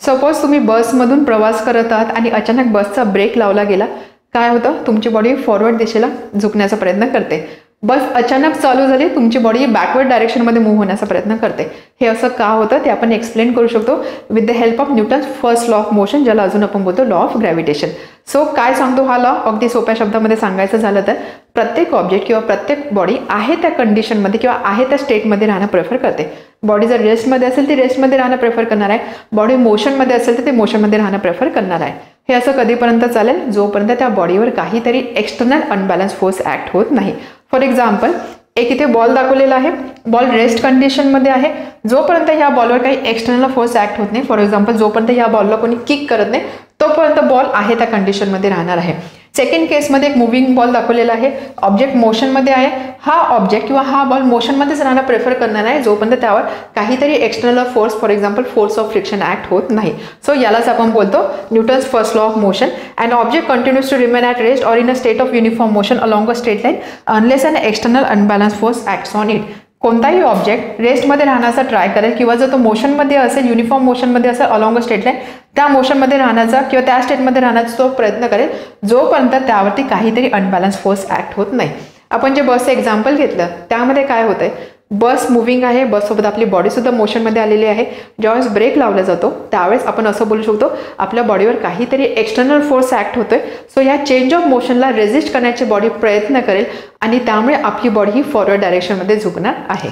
Suppose तुम्ही बसमधून प्रवास करत आहात आणि अचानक बसचा ब्रेक लावला गेला, काय होतं? तुमची बॉडी फॉरवर्ड दिशेला झुकण्याचा प्रयत्न करते. बस अचानक चालू झाली, तुमची बॉडी बॅकवर्ड डायरेक्शनमध्ये मूव्ह होण्याचा प्रयत्न करते. हे असं का होतं ते आपण एक्सप्लेन करू शकतो with the help of Newton's first law of motion, ज्याला अजून आपण बोलतो लॉ ऑफ ग्रॅव्हिटेशन. सो काय सांगतो हा लॉ? अगदी सोप्या शब्दामध्ये सांगायचं झालं तर प्रत्येक ऑब्जेक्ट किंवा प्रत्येक बॉडी आहे त्या कंडिशनमध्ये किंवा आहे त्या स्टेटमध्ये राहणं प्रेफर करते. बॉडी जर रेस्टमध्ये असेल ती रेस्टमध्ये राहणं प्रेफर करणार आहे, बॉडी मोशनमध्ये असेल तर ते मोशनमध्ये राहणं प्रेफर करणार आहे. हे असं कधीपर्यंत चालेल? जोपर्यंत त्या बॉडीवर काहीतरी एक्सटर्नल अनबॅलन्स फोर्स ॲक्ट होत नाही. फॉर एक्झाम्पल, एक इथे बॉल दाखवलेला आहे, बॉल रेस्ट कंडिशनमध्ये आहे. जोपर्यंत ह्या बॉलवर काही एक्सटर्नल फोर्स ॲक्ट होत नाही, फॉर एक्झाम्पल जोपर्यंत ह्या बॉलला कोणी किक करत नाही तोपर्यंत बॉल आहे त्या कंडिशनमध्ये राहणार आहे. सेकंड केसमध्ये एक मुव्हिंग बॉल दाखवलेला आहे, ऑब्जेक्ट मोशनमध्ये आहे. हा ऑब्जेक्ट किंवा हा बॉल मोशनमध्येच राहणं प्रेफर करणार आहे जोपर्यंत त्यावर काहीतरी external force, for example force of friction act होत नाही. सो यालाच आपण बोलतो Newton's first law of motion. And object continues to remain at rest or in a state of uniform motion along a straight line unless an external unbalance force acts on it. कोणताही object रेस्टमध्ये राहण्याचा try करेल किंवा जर तो मोशनमध्ये असेल, uniform मोशनमध्ये असेल along a straight line, त्या मोशनमध्ये राहण्याचा किंवा त्या स्टेटमध्ये राहण्याचा तो प्रयत्न करेल जोपर्यंत त्यावरती काहीतरी अनबॅलन्स फोर्स ॲक्ट होत नाही. आपण जे बसचं एक्झाम्पल घेतलं त्यामध्ये काय होतंय? बस मुव्हिंग आहे, बससोबत आपली बॉडीसुद्धा मोशनमध्ये आलेली आहे. ज्यावेळेस ब्रेक लावला जातो त्यावेळेस आपण असं बोलू शकतो आपल्या बॉडीवर काहीतरी एक्सटर्नल फोर्स ॲक्ट होतोय. सो या चेंज ऑफ मोशनला रेजिस्ट करण्याची बॉडी प्रयत्न करेल आणि त्यामुळे आपली बॉडी ही फॉरवर्ड डायरेक्शनमध्ये झुकणार आहे.